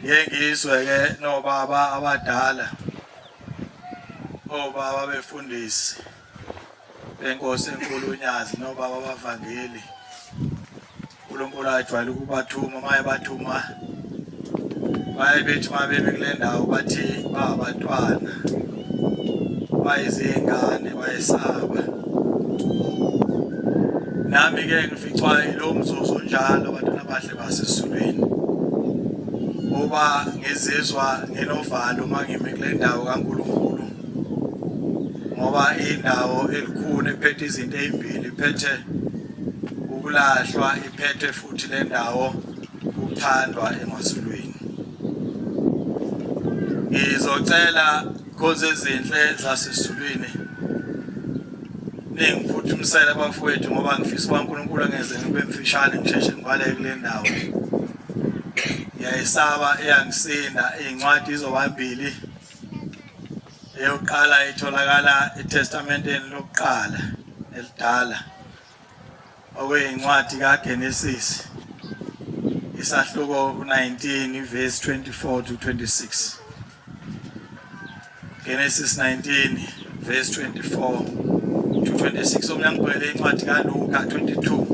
ngengizwe ke nobaba abadala obaba befundisi benkosi enkulu uNyazi nobaba abavangeli uNkulunkulu ajwayele ukubathuma maye bathuma baye bethi mabebe kule ndawo bathi babantwana bayizingane bayesaba nami ke ngificwa lo mzuzu njalo abantwana abahle basesizulwini oba ngizizwa nginovalo mangime kule ndawo kaNkulunkulu ngoba indawo elikhulu ephethe izinto ezimbili iphethe ukulahlwa iphethe futhi le ndawo ukuthandwa emasulwini ngizocela konke izinhle zasesizulwini ningiphuthumisele abafowethu ngoba ngifisa uNkulunkulu angeze ngibe mfishane ngisheshe ngibaleke kule ndawo ngiyayisaba eyangisinda incwadi izobambili eyokuqala itholakala eTestamenteni lokuqala elidala okuyincwadi kaGenesis isahluko 19 verse 24 to 26 Genesis 19 verse 24 to 26 omnyangibhele incwadi kaLuka 22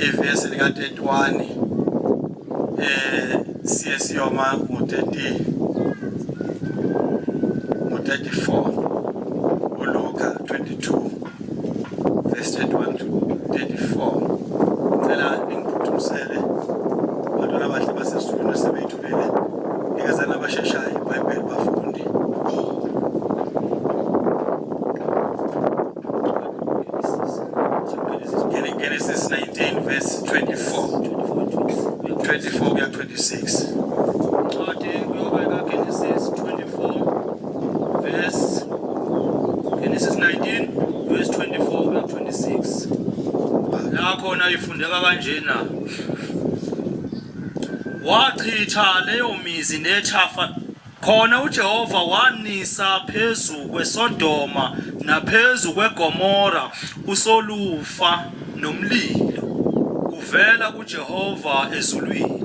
iverse lika 31 siyoma ngo-34 uLuka 22 verse 31 to 34 ngicela ningiphuthumsele abantwana abahle basesizulwini sebeyithulile nikezana abasheshayo iBhayibheli bafundi Genesis 19 verse 24 kuya 26 Genesis 24 verse Genesis 19 verse 24 kuya 26 la khona ifundeka kanjena wachitha leyo mizi nethafa khona uJehova wanisa phezu kweSodoma naphezu kweGomora usolufa nomlilo uvela kuJehova ezulwini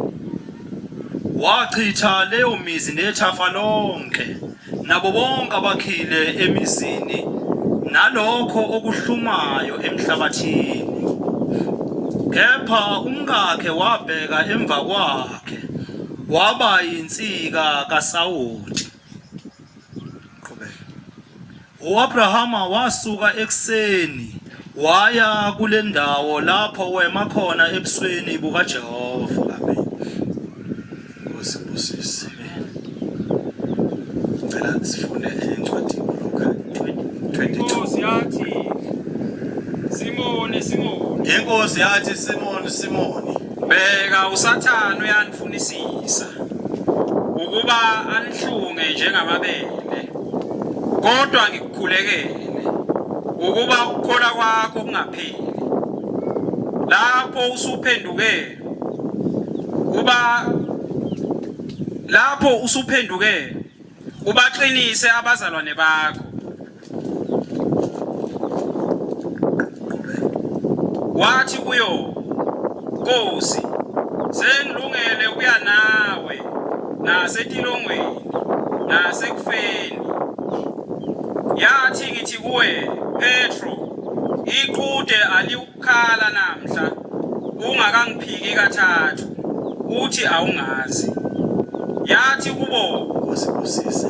wachitha leyo mizi nethafa lonke nabo bonke abakhile emizini nalokho okuhlumayo emhlabathini kepha umkakhe wabheka emva kwakhe waba yinsika kaSawuli uAbrahama wasuka ekseni waya kule ndawo lapho wema khona ebusweni bukaJehova amen ngosibusise ngicela sifunde incwadi uLuka 22 yathi Simone inkosi yathi Simoni bheka uSathane uyanifunisisa ukuba anihlunge njengamabele kodwa ngikukhulekele ukuba ukukhola kwakho kungapheli lapho usuphenduke ubaxinise abazalwane bakho wathi kuyo Nkosi sengilungele ukuya nawe nasetilongweni nasekufeni yathi ngithi kuwe Petro iqhude aliukhala namhla ungakangiphiki kathathu uthi awungazi yathi kubo ngosibusise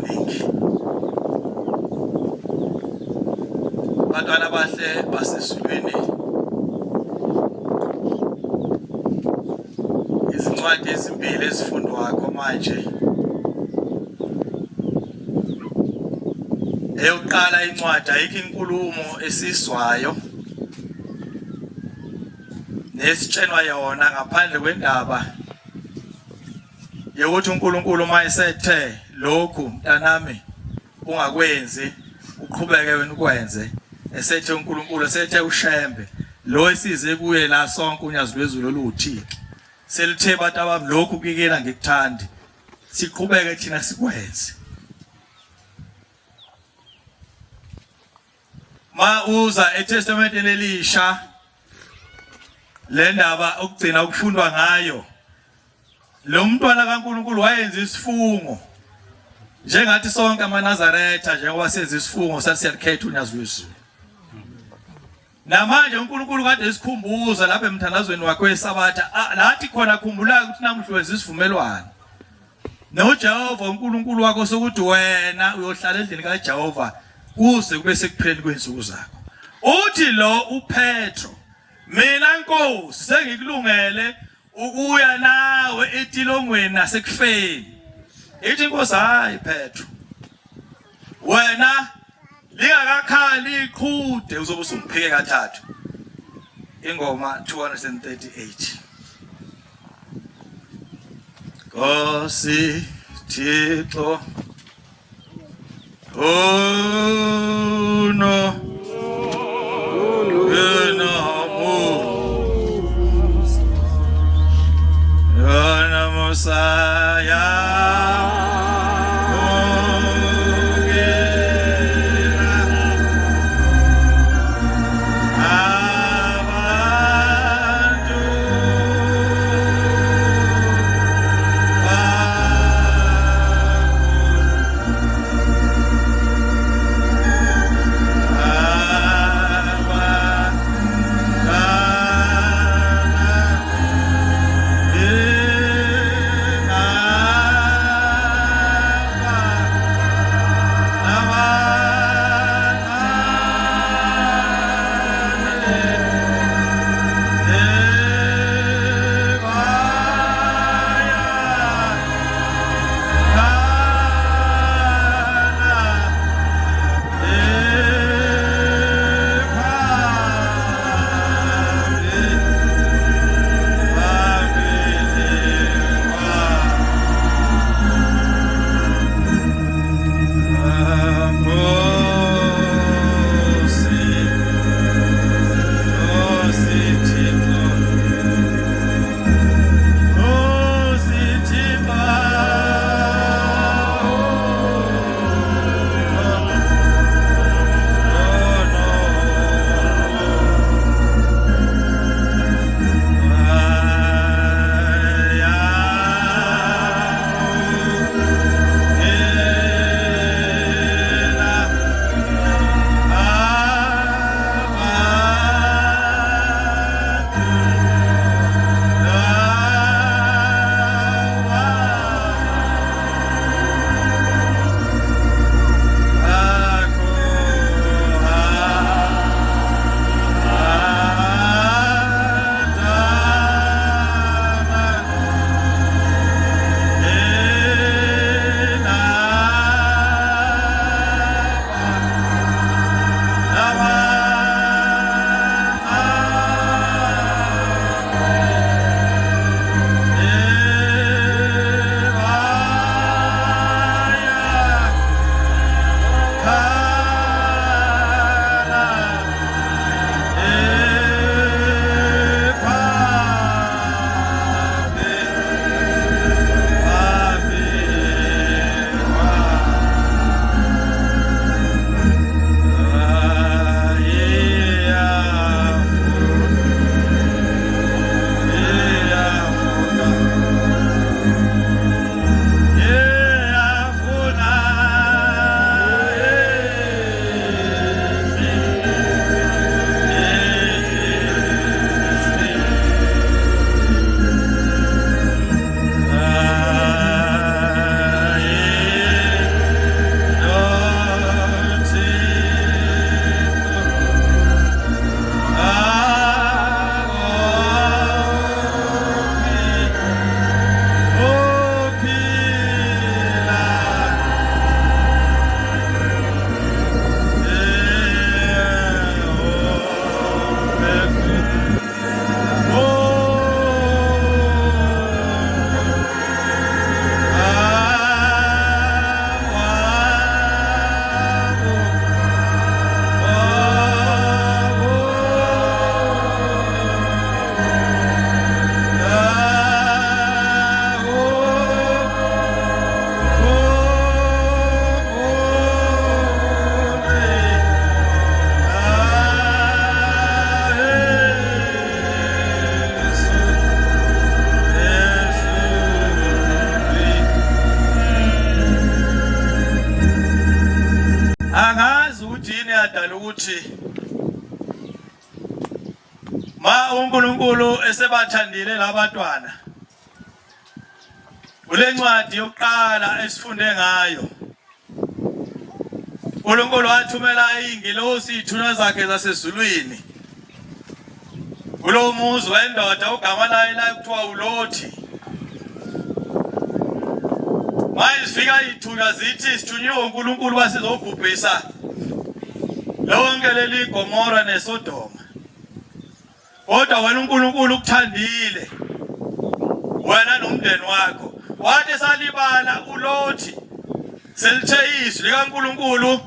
ningi bantwana bahle basesizulwini izincwadi ezimbili ezifundwako manje eyokuqala incwadi ayikho inkulumo esizwayo nesitshenwa yona ngaphandle kwendaba yokuthi uNkulunkulu mayesethe lokhu mntanami ungakwenzi uqhubeke wena ukwenze esethe uNkulunkulu esethe ushembe lo esize kuye la sonke unyazi lwezulu oluthixo selithe bantu abami lokhu kuyekela ngikuthandi siqhubeke thina sikwenze ma uza eTestamenteni elisha le ndaba ukugcina ukufundwa ngayo lo mntwana kaNkulunkulu wayenza isifungo njengathi sonke amaNazaretha njengoba senza isifungo sasiyakhetha unyazo lwezulu. Namanje uNkulunkulu kade esikhumbuza lapha emthandazweni wakhe weSabatha lathi khona khumbula ukuthi namuhla wenza isivumelwano noJehova uNkulunkulu wakho sokuthi wena uyohlala endlini kaJehova kuze kube sekupheleni kwensuku zakho. Uthi lo uPetro, mina Nkosi sengikulungele ukuya nawe etilongweni nasekufeni. Ithi Nkosi, hayi Petro, wena lingakakhali iqhude uzobe usumphike kathathu. Ingoma 238. Nkosi Thixo no ukuthi ma uNkulunkulu esebathandile labantwana ulencwadi yokuqala esifunde ngayo uNkulunkulu wathumela ingilosi ithuna zakhe zasezulwini kulo muzi wendoda ugama layo la kuthiwa uLothi mayifika ithuna zithi sithunyiwe uNkulunkulu basizobhubhisa lonke leli Gomora neSodoma kodwa wena uNkulunkulu ukuthandile wena nomndeni wakho wathi salibala uLothi selithe izwi likaNkulunkulu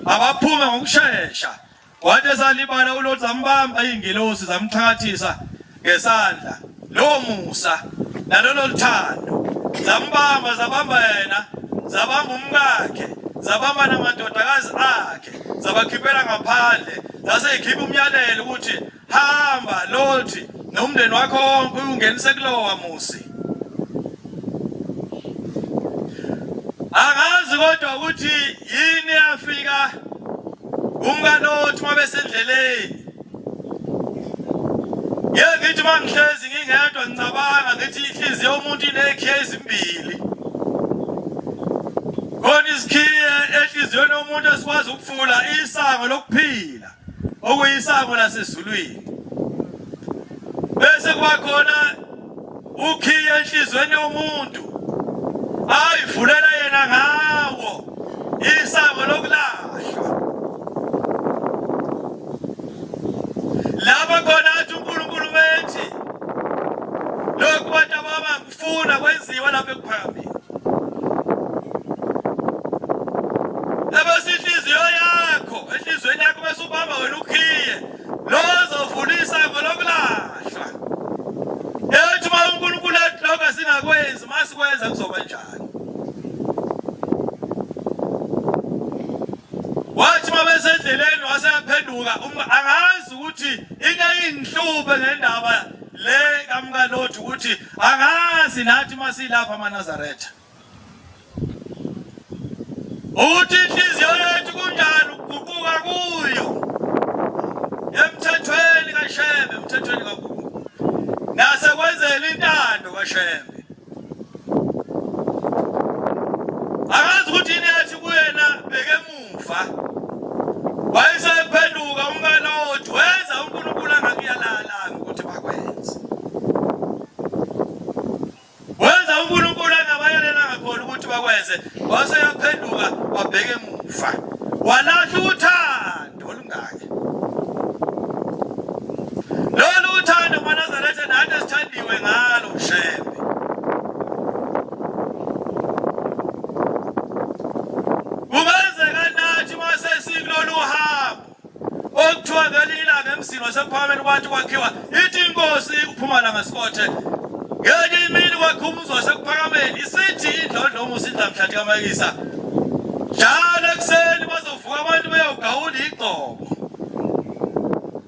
abaphume ngokusheshsha wathi salibala uLothi zambamba ingilosi zamthakathisa ngesandla lo musa nalolo luthando zambamba zabamba yena zabamba umkakhe zabamba namadodakazi akhe zabakhiphela ngaphandle zaseyikhipha umyalelo ukuthi hamba Lothi nomndeni wakho wonke ungenise kulowa musi angazi kodwa ukuthi yini yafika umkaLothi mabesendleleni ngithi mangihlezi ngingedwa ngicabanga ngithi inhliziyo yomuntu inekhiye ezimbili khona isikhiye enhliziyweni yomuntu esikwazi ukufula isango lokuphila okuyisango lasezulwini bese kuba khona ukhiye enhliziyweni yomuntu ayivulela yena ngawo isango lokulahlwa laba khona athi uNkulunkulu methi lokhu bantu abakufuna kwenziwa lapha ekuphambilini ebesihliziyo yakho enhlizweni yakho bese ubamba wena ukhiye lozovula isango lokulahlwa ethi uma uNkulunkulu ethi lokho asingakwenzi masikwenza kuzoba njani wathi mabesendleleni waseyaphenduka angazi ukuthi into eyinhlube ngendaba le kaMkaLothi ukuthi angazi nathi masilapha eNazaretha uthi inhliziyo yethu kunjani ukuguquka kuyo emthethweni kaShembe emthethweni kaNkulunkulu nasekwenzela intando kaShembe angazi ukuthi ini yathi kuyena bheke emuva wayesephenduka umkaLothi wenza uNkulunkulu angakuyalalanga ukuthi bakwenze wenza uNkulunkulu angabayalelanga khona ukuthi bakwenze waseyaphenduka wabheka emuva walahla uthando olungaka lolu uthando eNazaretha nathi esithandiwe ngalo Shembe kungenzeka nathi mase sikulolu hambo okuthiwa ngelilanga emsini wasephakameni kwathi kwakhiwa ithi inkosi ukuphuma la ngasikothe ngenye imini kwakhumuzwa wasekuphakameni isithi indlondlomo sidla mhlathi kaMakisa njalo ekuseni bazovuka abantu beyogawula igcobo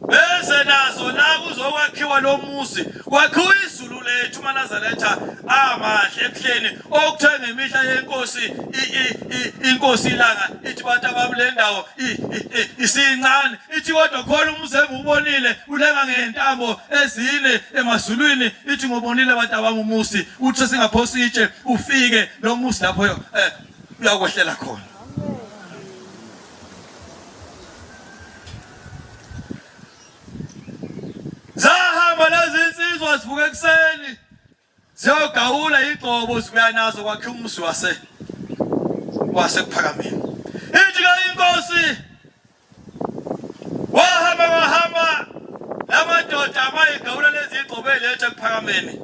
bese nazo la kuzokwakhiwa lo muzi kwakhiwa izulu lethu eNazaretha amahle ebuhleni okuthiwa ngemihla yenkosi inkosi ilanga ithi bantu abamle ndawo isincane ithi kodwa khona umuzi engubonile ulenga ngentambo ezine emazulwini ithi ngobonile abantu abami umuzi uthi sesingaphosi itshe ufike lo muzi lapho uyakwehlela khona zahamba lezi insizwa zivuka ekuseni ziyogawula igcobo zibuya nazo kwakhiwa umuzi wasekuphakameni ithi ka inkosi wahamba lamadoda amayigawula lezi igcobo elethe kuphakameni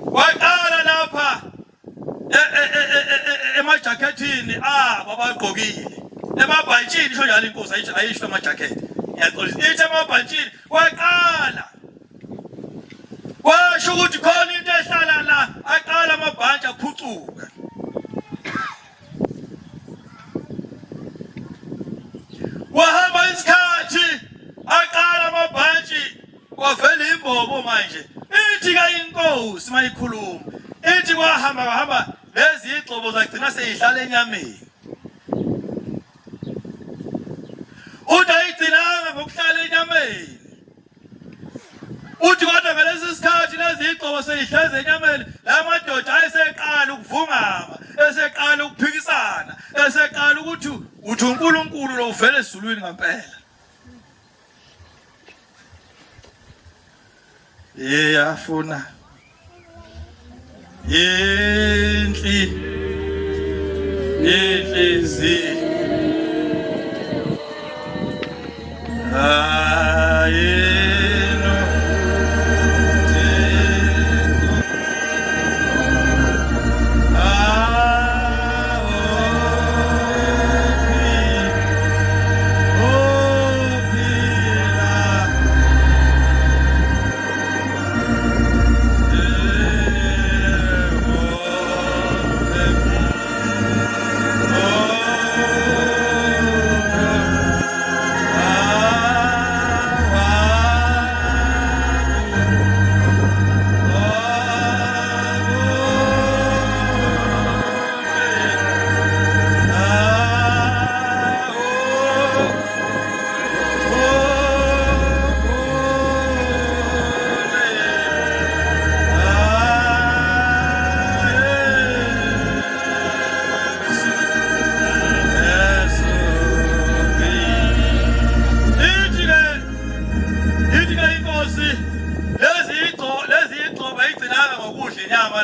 waqala lapha emajakethini abagqokile emabhantshini isho njalo inkosi ayisho amajakhethi ithi emabhantshini waqala washo ukuthi khona into ehlala la aqala amabhantshi aphucuka wahamba isikhathi aqala amabhantshi kwavela imbobo manje ithi ka inkosi mayikhuluma ithi kwahamba lezi igcobo zagcina seyihlala enyameni uthi ayigcinanga ngokuhlala enyameni uthi kodwa ngalesi sikhathi lezi igcobo seyihleze enyameni la madoda ayeseqala ukuvungama eseqala ukuphikisana eseqala ukuthi uNkulunkulu lo uvele ezulwini ngempela yafuna inhliziyo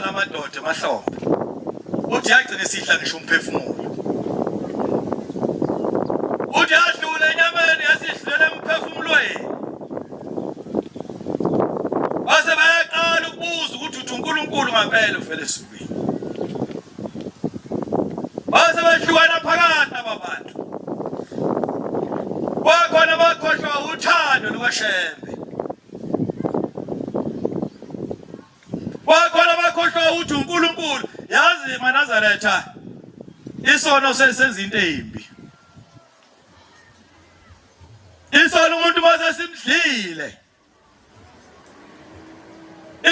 namadoda emahlombe uthi yagcina isihla ngisho umphefumulo uthi yadlula enyameni yasidlulela emphefumulweni base bayaqala ukubuza ukuthi uNkulunkulu ngempela uvele ezulwini base bahlukana phakathi ababantu wakhona bakhohlwa uthando lukaShembe wakhona bakhohlwa ukuthi uNkulunkulu yazi eNazaretha isono sesenza into embi isono umuntu base simdlile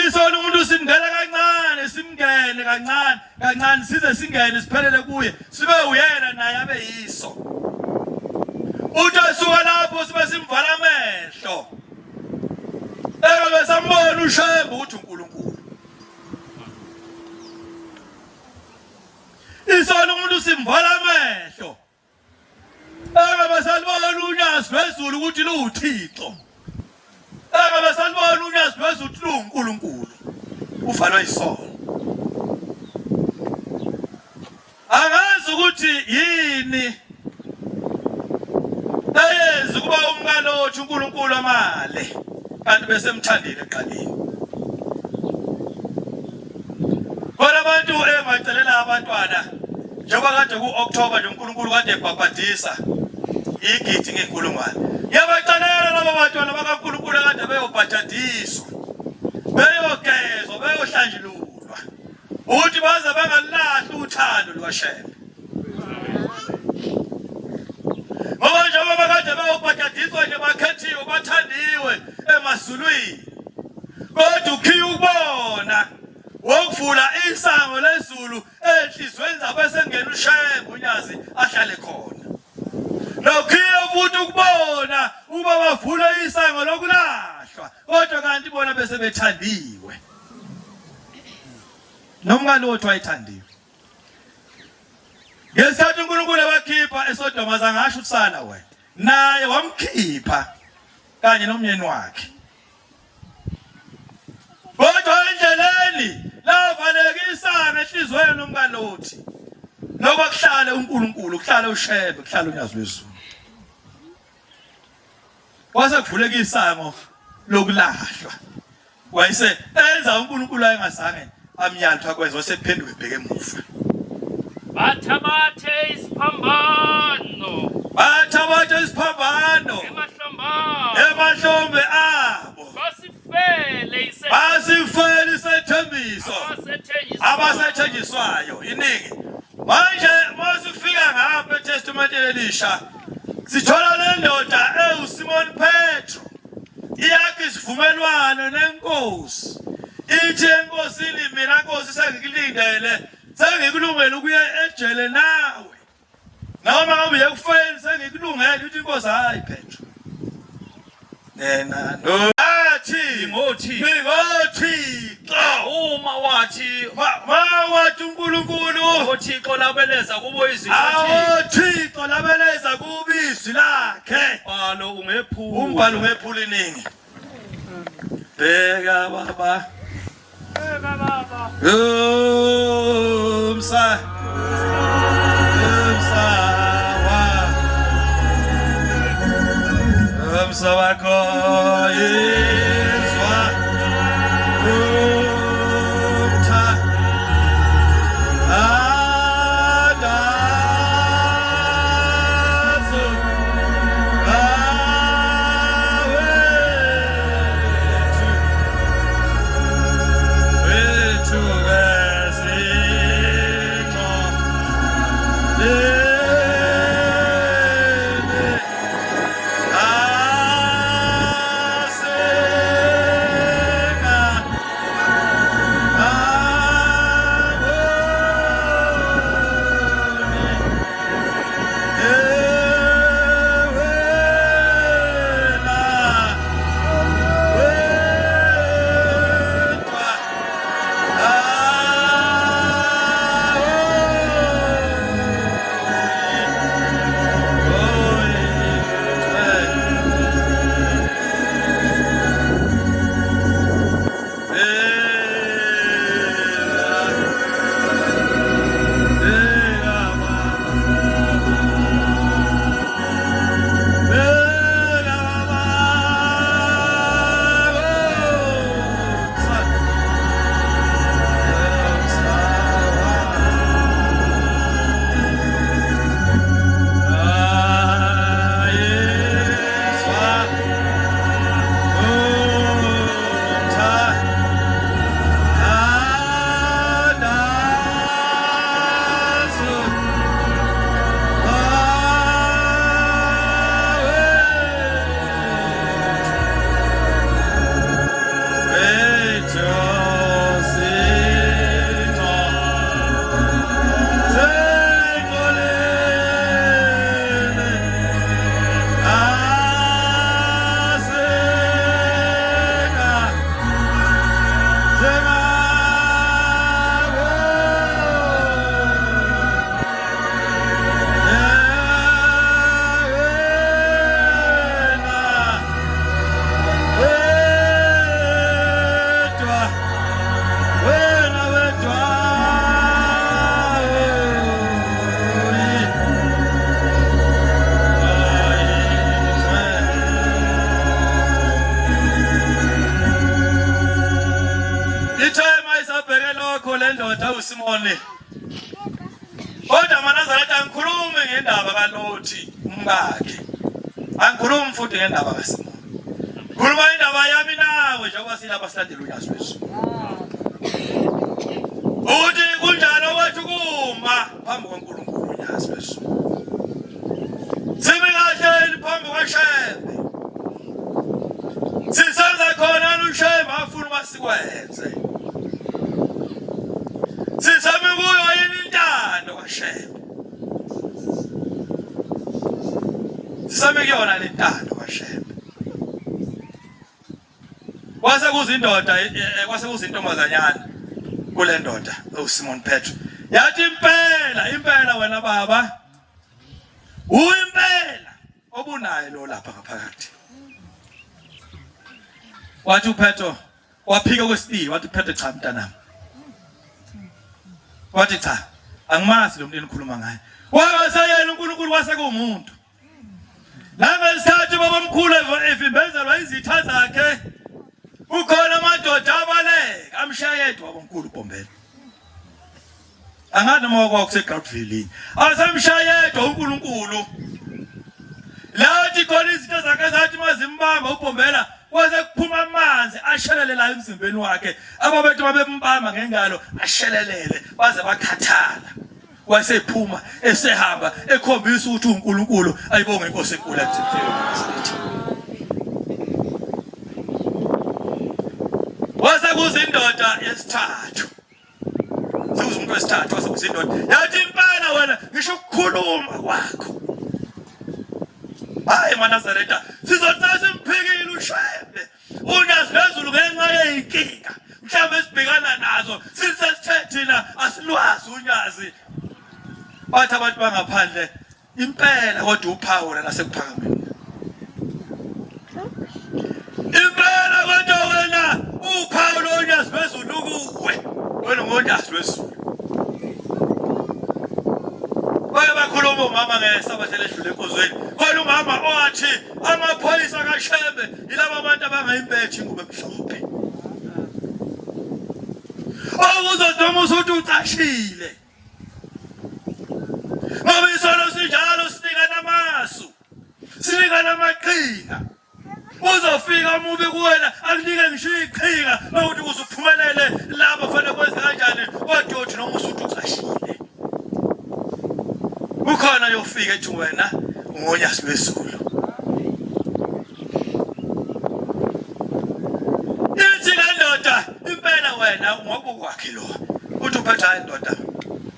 isono umuntu simngena kancane simngene kancane size singene siphelele kuye sibe uyena naye abe yiso uthi asuka lapho sibe simvala amehlo besambona uShembe ukuthi uNkulunkulu isono umuntu simvala amehlo basalibona unyazi lwezulu ukuthi luthixo basalibona unyazi lwezulu ukuthi luNkulunkulu uvalwa isono angazi ukuthi yini eyenza kuba umkalothi uNkulunkulu amale kanti besemthandile eqaleni bona abantu bacelela abantwana njengoba kade ku-October nje uNkulunkulu kade ebhabhadisa igidi ngenkulungwane yabacelela labo bantwana bakaNkulunkulu kade beyobhadadiswa beyogezwa beyohlanjululwa ukuthi baze bangalahli uthando lukaShembe ngoba njengoba kade beyobhadadiswa nje bakhethiwe bathandiwe emazulwini kodwa ukhiya ukubona wokuvula isango lezulu enhlizweni zabo esengena uShembe unyazi ahlale khona lokhiya futhi ukubona uba bavule isango lokulahlwa kodwa kanti bona bese bethandiwe nomngane wethu ayithandiwe ngesikhathi uNkulunkulu ebakhipha eSodoma zangasho usana wena naye wamkhipha kanye nomyeni wakhe kodwa endleleni lavaleka isango enhlizweni nomngane wothi lokho kuhlale uNkulunkulu kuhlale uShembe kuhlale unyazi lwezulu kwase kuvuleka isango lokulahlwa wayise enza uNkulunkulu ayengazange amnyala akwenza wasephenduka ebheke emuva bathabathe isiphambano emahlombe abo basifele isethembiso abasethenjiswayo iningi manje masifika ngapha eTestamenteni Elisha sithola le ndoda uSimon Petro iyakhe isivumelwano nenkosi ithi enkosini mina Nkosi sengikulindele sengikulungele ukuya ejele nawe noma ngabe uyakufela sengikulungela ukuthi inkosi hayi Petro nena no athi ngothi uma wathi mawathi uNkulunkulu uThixo labeleza kubo izinto Thixo labeleza kubizwi lakhe umbhalo ungephula umbhalo ungephula iningi bheka baba umsa wakho yezwa umtha adazo wethu wesito uSimoni kodwa uManazarete angikhulume ngendaba kaLothi umkakhe angikhulumi futhi ngendaba kaSimoni khuluma indaba yami nawe njengoba silapha silandela uNyazi wethu uthi kunjalo wethu kuma phambi kwaNkulunkulu uNyazi wethu simi kahle phambi kwaShembe sisenza khona uShembe afuna masikwenze sisame kuyo yini intando kaShembe sisame kuyona lentando kaShembe kwase kuzindoda kwase kuzintombazanyana kule ndoda uSimon Petro yathi impela wena baba uyimpela obunayo lo lapha ngaphakathi wathi uPetro waphika kwesibili wathi Petro cha mntanami wathi cha angimazi lo muntu enikhuluma ngaye wasayena uNkulunkulu wasekumuntu langesikhathi babamkhulu evimbezelwa izitha zakhe ukhona amadoda abaleka amshayedwa wabamkhulu uBhombela angani moko kuseGroundville asemshayedwa uNkulunkulu lathi khona izitha zakhe zathi mazimbamba uBhombela waze kuphuma amanzi ashelelelayo emzimbeni wakhe ababethu babembamba ngengalo ashelelele baze bakhathala wasephuma esehamba ekhombisa ukuthi uNkulunkulu ayibonge inkosi enkulu yakhe wase kuzindoda yesithathu sekuzumuntu wesithathu wase kuzindoda yathi impela impela wena ngisho ukukhuluma kwakho hayi maNazaretha sizothatha imphikile ushebe unyazi phezulu ngenxa yeyinkinga mhlawumbe sibhekana nazo sisethethina asilwazi unyazi bathi abantu bangaphandle impela kodwa uPaul nasekuphakameni impela kodwa wena uPaul unyazi phezulu kuwe wena ngonyazi wesizulu bakhuluma umama ngesabathe ledlule enkozweni khona umama owathi amaphoyisa kaShebe yilabo abantu abangayimbethi ingube emhlophe okuzodoma usuthi ucashile ngoba isolo sinjalo sinikana amasu sinikana amaqhinga uzofika umubi kuwena akunike ngisho iqhinga ukuthi uzuphumelele laba fanele kwenze kanjani kodwa uthi noma usuthi ucashile ukhona yofika ethi wena ungonyasi wesizulu ithi kandoda impela wena ngokukwakhe lo uthi uphetha hayi ndoda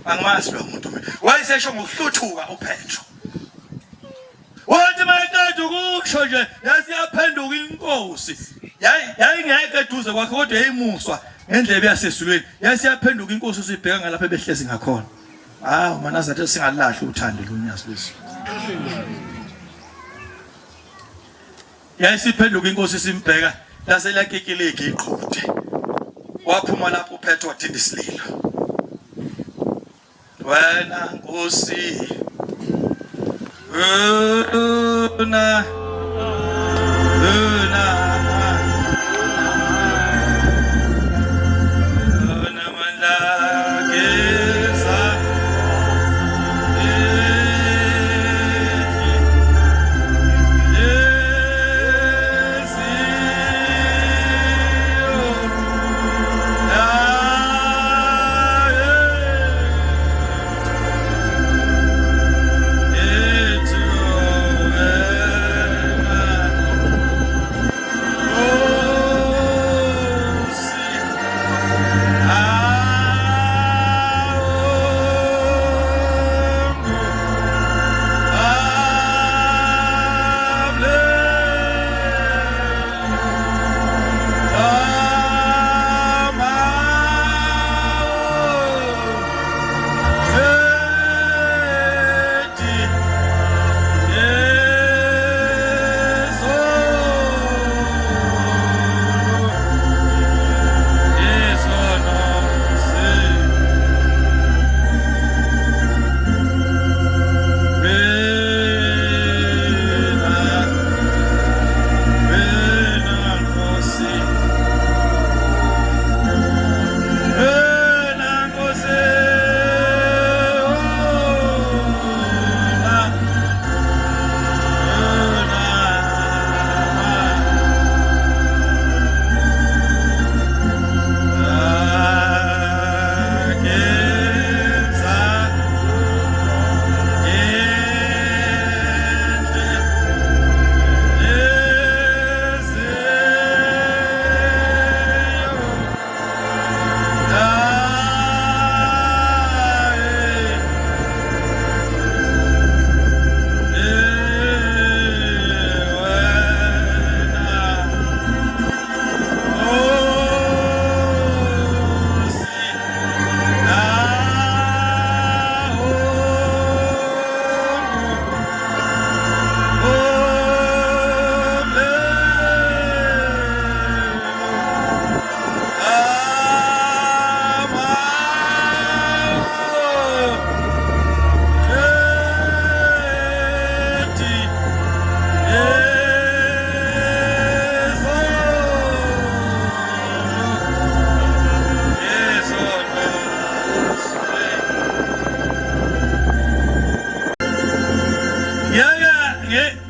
angimazi lo muntu wayesesho ngokuhluthuka uPetro wathi mayekade ukusho nje yasiyaphenduka inkosi yayingeke eduze kwakhe kodwa yayimuswa ngendlebe yasesizulweni yasiyaphenduka inkosi usibheka ngalapha ebehlezi ngakhona maNazaretha singalahli uthando lunyazi lwesi yayisiphenduka inkosi simbheka laselakekileke iqhuthe waphuma lapho uPetro wathinta isililo wena nkosi na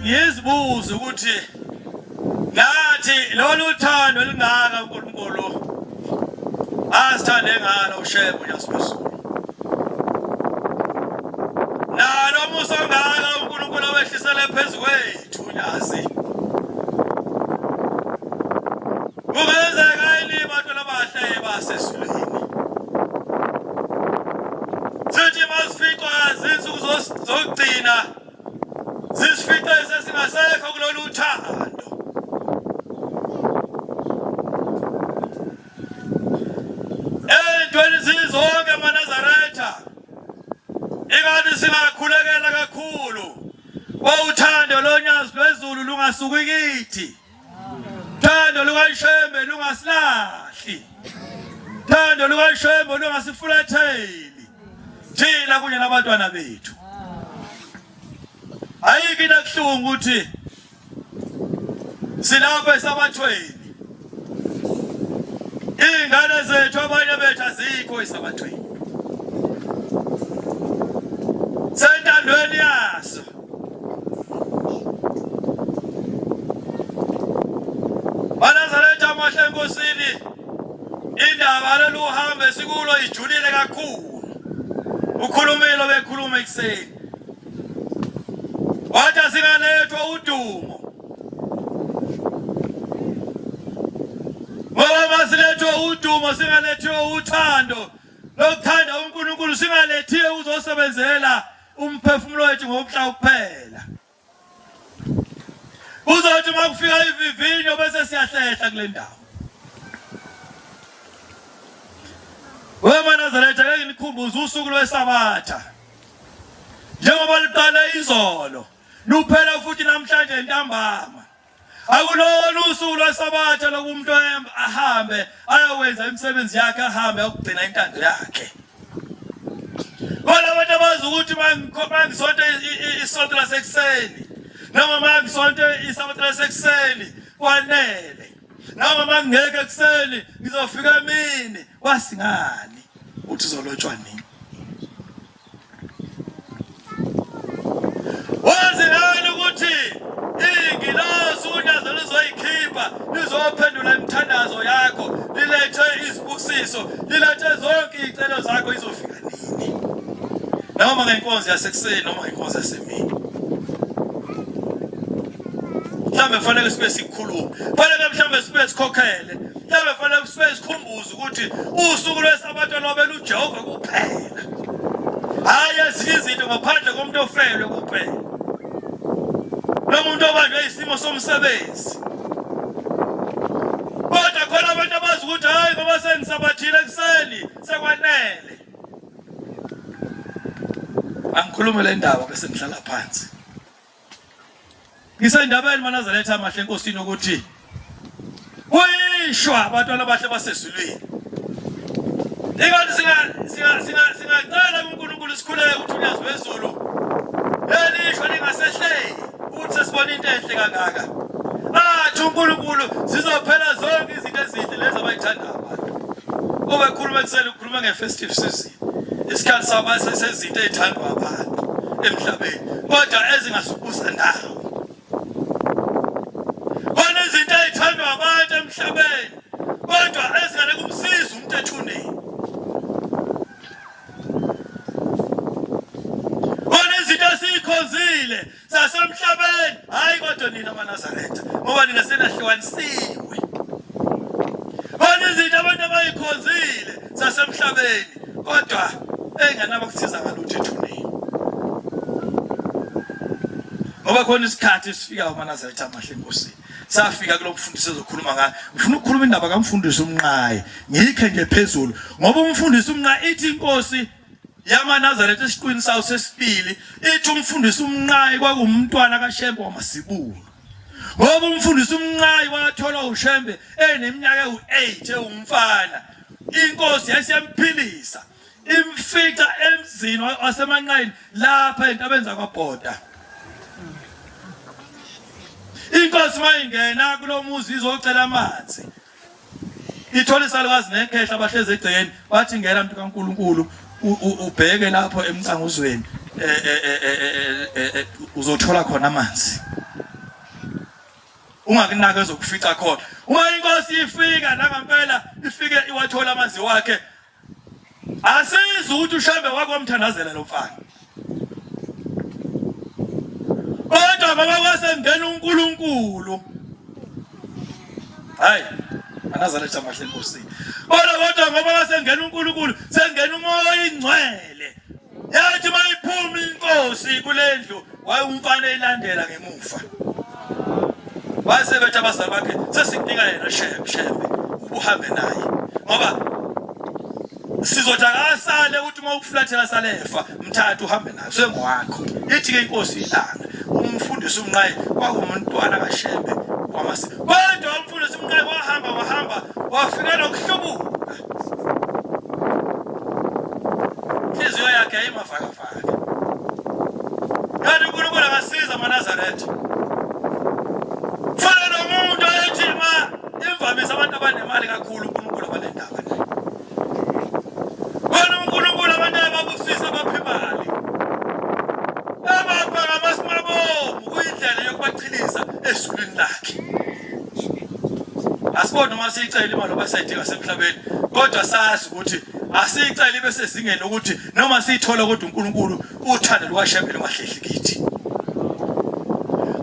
ngizibuza ukuthi ngathi lolu thando elingaka uNkulunkulu asithande ngalo uShebo uNyasibesulu nalo musa ngaka uNkulunkulu awehlisele phezulu kwethu unyazi kungenzeka yini abantu labahle basesizulwini sithi masificwa zokugcina sisifice sesingasekho kulolu uthando. Entweni sizonke amaNazaretha ingathi singakhulekela kakhulu uthando lonyazi lwezulu lungasuki kithi. Uthando lukaShembe lungasilahli. Uthando lukaShembe lungasifulatheli thina kunye nabantwana bethu. Ayikho into ekuhlungu ukuthi silapha esabathweni. Ingane zethu abanye bethu azikho esabathweni. Sentandweni yaso. Banazaretha amahle enkosini indaba lolu uhambe sikulo ijulile kakhulu. Ukhulumile bekhuluma ekseni. Wathi singalethwa udumo. Ngoba masilethwa udumo singalethwa uthando. Lokuthanda uNkulunkulu singalethiwe uzosebenzela umphefumulo wethu ngomhla kuphela. Uzothi makufika ivivinyo bese siyahlehla kule ndawo. WeManazaretha ngeke nikhumbuze usuku lweSabatha. Njengoba liqala izolo, luphela futhi namhlanje ntambama. Akulona usuku lweSabatha lokumuntu ahambe ayowenza imisebenzi yakhe ahambe ukugcina intando yakhe. Bona abantu abazi ukuthi mangisonto isonto lasekuseni noma mangisonto isabatha lasekuseni kwanele. Noma mangeke ekseni ngizofika emini wasingani uthi uzolotshwa nini. Wazingani ukuthi ingilosi unyazo lizoyikhipha lizophendula imithandazo yakho lilethe izibusiso lilethe zonke izicelo zakho izofika nini. Noma ngenkonzo yasekuseni noma ngenkonzo yasemini. Mhlambe fanele sibe sikhuluma. Fanele mhlambe sibe sikhokhele. Mhlambe fanele sibe sikhumbuza ukuthi usuku lweSabatha lobela uJehova kuphela. Hayi izinto ngaphandle komuntu ofelwe kuphela. Nomuntu obanjwe isimo somsebenzi. Kodwa khona abantu abazi ukuthi hayi ngoba sengisabathile ekseni sekwanele. Angikhulume le ndaba bese ngihlala phansi. Ngisendabeni maNazaretha amahle enkosini ukuthi uyishwa abantwana abahle basezulwini. Ingathi singacela uNkulunkulu sikhuleke ukuthi unyazi wezulu elishwa lingasehleli uthi sesibona into enhle kangaka. Athi uNkulunkulu sizophela zonke izinto ezinhle lezi abayithanda abantu. Ube khuluma ekseni ukhuluma nge-festive season. Isikhathi sabase sezinto ezithandwa abantu emhlabeni kodwa ezingasukusa ndawo. Khona izinto ezithandwa abantu emhlabeni kodwa ezingane kumsiza umuntu ethuneni. Khona izinto esikhonzile sasemhlabeni hayi kodwa nina maNazaretha ngoba nina senahlukanisiwe. Khona izinto abantu abayikhonzile sasemhlabeni kodwa engana bakusiza ngalutho ethuneni. Ngoba khona isikhathi sifika uManazaretha amahle enkosini. Safika kulomfundisi ezokhuluma ngayo. Ngifuna ukukhuluma indaba kaMfundisi uMnqayi. Ngikhe nje phezulu ngoba umfundisi uMnqayi ithi inkosi yamaNazaretha esiqwini sawo sesibili ithi umfundisi uMnqayi kwakuumntwana kaShembe waMasibulu. Ngoba umfundisi uMnqayi wathola uShembe eneminyaka ewu8 ewumfana. Inkosi yayisiyamphilisa imfica emzini wasemanqayini lapha entabeni zakwaBhoda. Inkosi mayingena kulomuzi izocela amanzi. Ithola isalukazi nekhehla abahleze egcekeni bathi ngena umuntu kaNkulunkulu ubheke lapho emcanguzweni uzothola khona amanzi. Ungakunaka ezokufica khona. Uma inkosi ifika la ngempela ifike iwathola amanzi wakhe. Asiza ukuthi uShembe wakwamthandazela lo mfana. Kodwa baba wasengena uNkulunkulu. Hayi, maNazaretha amahle enkosini. Kodwa ngoba wasengena uNkulunkulu, sengena umoya oyingcwele. Yathi mayiphuma inkosi inkosi kulendlu wayumfana elandela ngemuva wasebethi abazali bakhe sesikunika yena shembe ubuhambe naye ngoba sizothi akasale ukuthi uma ukuflathela salefa mthatha uhambe naye sengowakho ithi ke inkosi ilanga umfundisi uMnqayi kwakumntwana kaShembe kwamasiko kodwa umfundisi uMnqayi wahamba wafikela ukuhlubuka inhliziyo yakhe ayimafakafaka kanti uNkulunkulu akasiza amaNazaretha fana nomuntu oyethi imvamisa abantu abanemali kakhulu uNkulunkulu abanendaba naye wena uNkulunkulu abantu ababusisa baphimali abapha ngamasimabomu kuyindlela yokubachilisa ezulwini lakhe asibona uma siyicela imali obasayidinga semhlabeni kodwa sazi ukuthi asiyicela ibe sezingeni ukuthi noma siyithola kodwa uNkulunkulu uthando lukaShembe lungahlehli kithi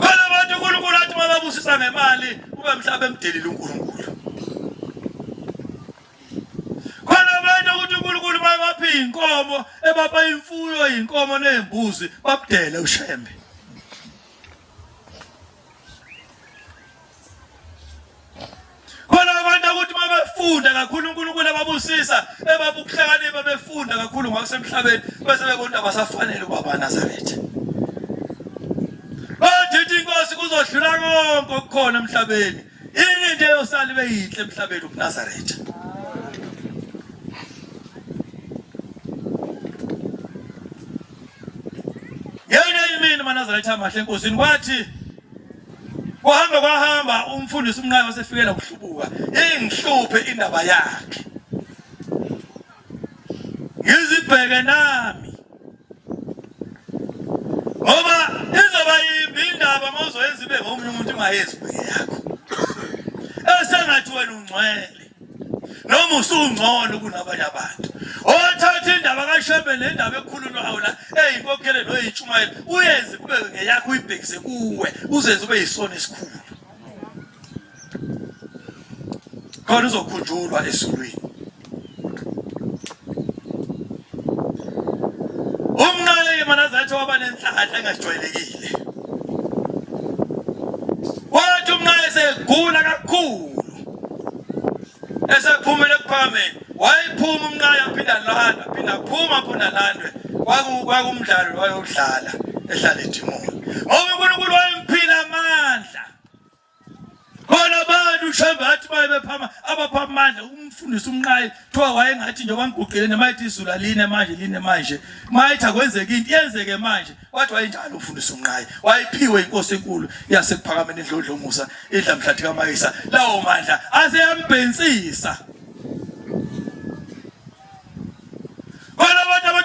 kodwa abantu uNkulunkulu athi mababusisa ngemali kube mhlaba emdelile uNkulunkulu khona abantu ukuthi uNkulunkulu bayabapha inkomo ebapha imfuyo inkomo nezimbuzi babudele uShembe befunda kakhulu uNkulunkulu ababusisa ebabukuhlakanipha befunda kakhulu ngasemhlabeni bese bebona abasafanele ukuba amaNazaretha bathi inkosi kuzodlula konke okukhona emhlabeni yini into eyosala ibe yinhle emhlabeni uNazaretha yena yimini amaNazaretha amahle enkosini kwathi kwahamba umfundisi uMnqayi wasefikela ukuhlubuka ingihluphe indaba yakhe ngizibheke nami ngoba izoba yimbi indaba mawuzoyenza ibe ngomunye umuntu ungayenzi ibheke yakho esengathi wena ungcwele noma usungcono kunabanye abantu othatha indaba kaShembe nendaba ekhululwayo la eyinkokhele noyintshumayelo uyenze kube ngeyakho uyibhekise kuwe uzenze ube yisona esikhulu khona uzokhunjulwa ezulwini uMnqayi amaNazaretha waba nenhlanhla engajwayelekile wathi uMnqayi segula kakhulu esephumile ekuphakameni wayiphuma uMnqayi aphinda phuma landwe kwakumdlalo wayodlala ehlala eDimoni ngoba uNkulunkulu wayemphila amandla khona abantu uShembe athi bayebephama abapha amandla umfundisi uMnqayi thiwa wayengathi nje bangiguqile nemayithi izulu line manje mayithi akwenzeke into yenzeke manje wathi wayenjalo umfundisi uMnqayi wayiphiwe inkosi enkulu yasekuphakameni eNdlondlomusa idla mhlathi kaMayisa lawo mandla aseyambhensisa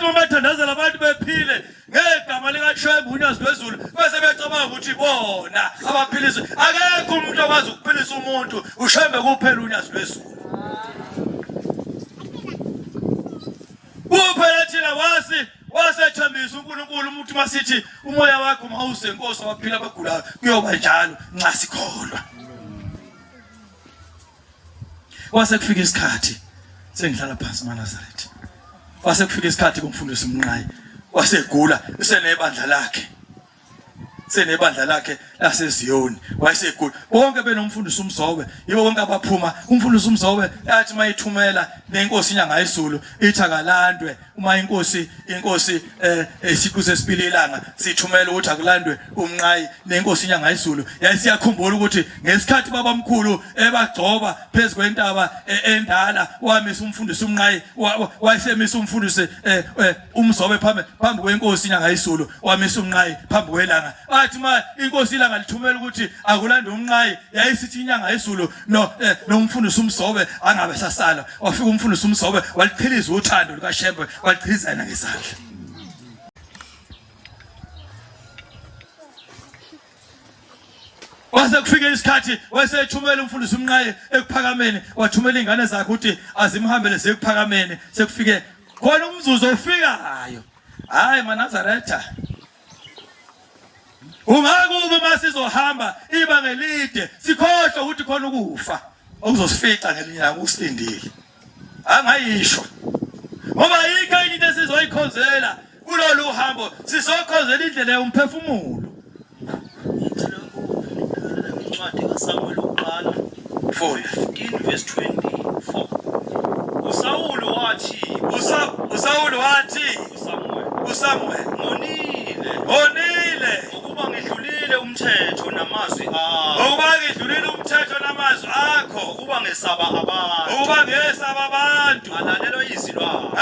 abantu bathandazela abantu bephile ngegama likaShembe uNyazi lwezulu bese becabanga ukuthi bona abaphilisi akekho umuntu okwazi ukuphilisa umuntu uShembe kuphela uNyazi lwezulu kuphela thina wasethembisa uNkulunkulu umuntu masithi umoya wakho mawusenkosi waphila abagulayo kuyoba njalo nxa sikholwa wasekufika isikhathi sengihlala phansi amaNazaretha wasekufika isikhathi kumfundisi uMnqayi wasegula senebandla lakhe laseZiyoni wayesegula bonke benomfundisi uMzobe yibo bonke abaphuma umfundisi uMzobe yathi mayithumela nenkosi inyanga yezulu ithi akalandwe uma inkosi isiqu sesibili ilanga sithumela ukuthi akulandwe uMnqayi nenkosi inyanga yezulu yayisiyakhumbula ukuthi ngesikhathi babamkhulu ebagcoba phezukwentaba endala wamisa umfundisi uMnqayi wayesemisa umfundisi uMzobe phambi kwenkosi inyanga yezulu wamisa uMnqayi phambi kwelanga athi ma inkosi ilanga lithumela ukuthi akulande uMnqayi yayisithi inyanga yezulu nomfundisi uMzobe angabe sasala wafika umfundisi uMzobe waliqhiliza uthando lukaShembe waliqhiliza yena ngesandla wasekufika isikhathi wasethumela umfundisi uMnqayi ekuphakameni wathumela ingane zakhe ukuthi azimhambele sekuphakameni sekufike khona umzuzu ofikayo hayi maNazaretha ungakuba masizohamba ibanga elide sikhohlwe ukuthi khona ukufa okuzosifica ngelinyanga usilindile angayisho ngoba yikho into esizoyikhonzela kulolu hambo sizokhozela indlela yomphefumulo. Incwadi kaSamuel uqala 15 verse 24. uSawuli wathi uSamuel ngonile ukuba ngidlulile umthetho namazwi akho, ukuba ngesaba abantu, alalelo izwi labo.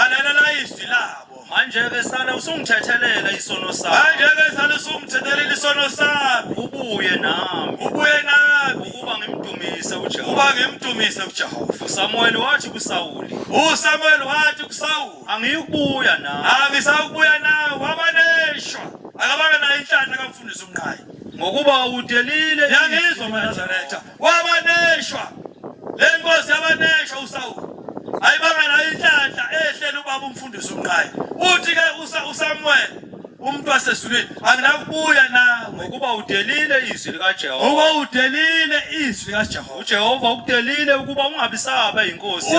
Manje-ke sana usungthethelela isono sami, ubuye nami ukuba ngimdumise uJehova. uSamuel wathi kuSawuli, angiyukubuya nawe, wabaneshwa akabanga nayo inhlanhla kamfundisi uMnqayi ngokuba udelile yangizwa maNazaretha wabaneshwa lenkosi yabaneshwa uSawuli ayibanga nayo inhlanhla ehlele ubaba umfundisi uMnqayi uthi ke uSamuel umuntu wasezulwini anginakubuya nawe ngokuba udelile izwi likaJehova. uJehova ukudelile ukuba ungabisaba inkosi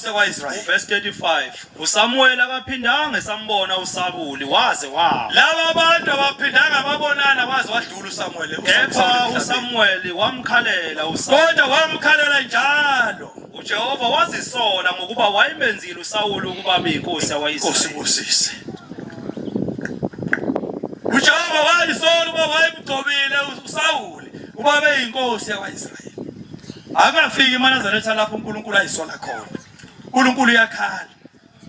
yakwa-Israyeli. Verse 35. uSamuel akaphindanga esambona uSawuli waze wafa. Laba abantu abaphindanga babonana waze wadlula uSamuel. Kepha uSamuel wamkhalela kodwa wamkhalela njalo. uJehova wazisola ngokuba wayemenzile uSawuli ukuba abe inkosi yakwa-Israyeli. uJehova wayisola ukuba wayemgcobile uSawuli ukuba abe inkosi yakwa-Israyeli. Akafiki eNazaretha lapho uNkulunkulu ayisola khona. uNkulunkulu uyakhala.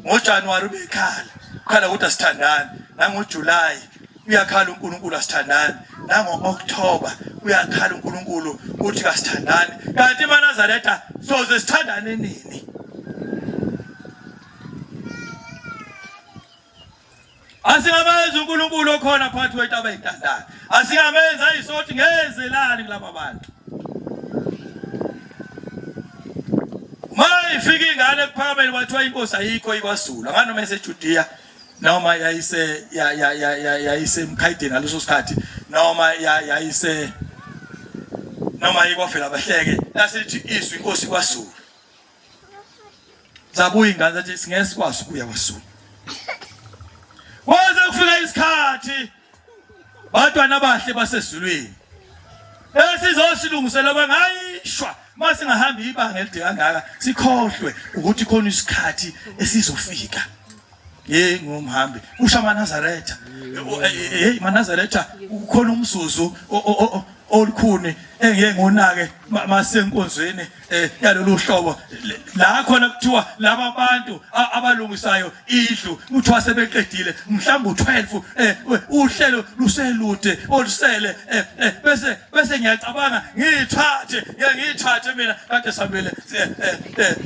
ngoJanuwari ubekhala. Ukhala ukuthi asithandani. NangoJulayi uyakhala uNkulunkulu asithandani. NangoOkthoba uyakhala uNkulunkulu uthi asithandani. Kanti eNazaretha soze sithandane nini? Asingamenza uNkulunkulu okhona phakathi kwethu abayintandane. Asingamenza ayisothi ngezelani kulabo bantu. Mayifika ingane ephakameni bathiwa inkosi ayikho ikwaZulu. Nganoma eseJudiya noma yayise eMkhayideni ngaleso sikhathi noma yayise noma yikwafela bahleke lasithi izwi inkosi kwaZulu. Zabuya ingane zathi singeke sikwazi ukuya kwaZulu. Waze kufika isikhathi batwana bahle basezulwini esizosilungisela bangayishwa masingahamba ibanga elide kangaka sikhohlwe ukuthi khona isikhathi esizofika. Ngumhambi usha maNazaretha maNazaretha ukhona umzuzu olukhuni engeke ngonake masenkonzweni yalolu hlobo la khona kuthiwa laba bantu abalungisayo indlu kuthiwa sebeqedile mhlawumbe u12 uhlelo luselude olusele bese ngiyacabanga ngiyithathe mina kade sabele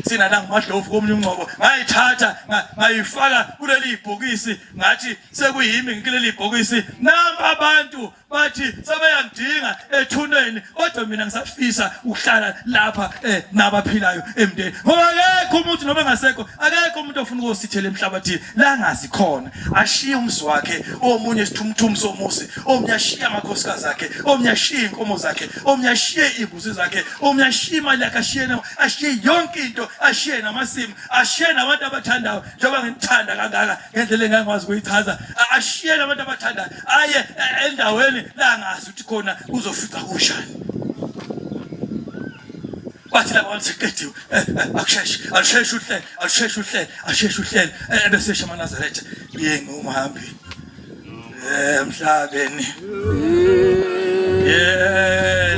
sina la ngamadlovu komnye unqobo ngayithatha ngayifaka kuleli ibhokisi ngathi sekuyimi ngileli ibhokisi namba abantu bathi sebeyangidinga ethuneni kodwa mina ngisafisa ukuhlala lapha nabaphilayo emndeni ngoba akekho umuntu noma ngasekho akekho umuntu ofuna ukosithela emhlabathini la ngazi khona ashiye umzi wakhe omunye isithumthumu somusi omunye ashiye amakhosikazi akhe omunye ashiye inkomo zakhe omunye ashiye imbuzi zakhe omunye ashiye imali yakhe ashiye yonke into ashiye namasimu ashiye nabantu abathandayo njengoba ngithanda kangaka ngendlela engangikwazi ukuyichaza ashiye nabantu abathandayo aye endaweni la ngazi ukuthi khona uzofika kushani. Bathi laba bantu seqediwe asheshe uhlele bese esha maNazaretha ngumhambi emhlabeni yelikhona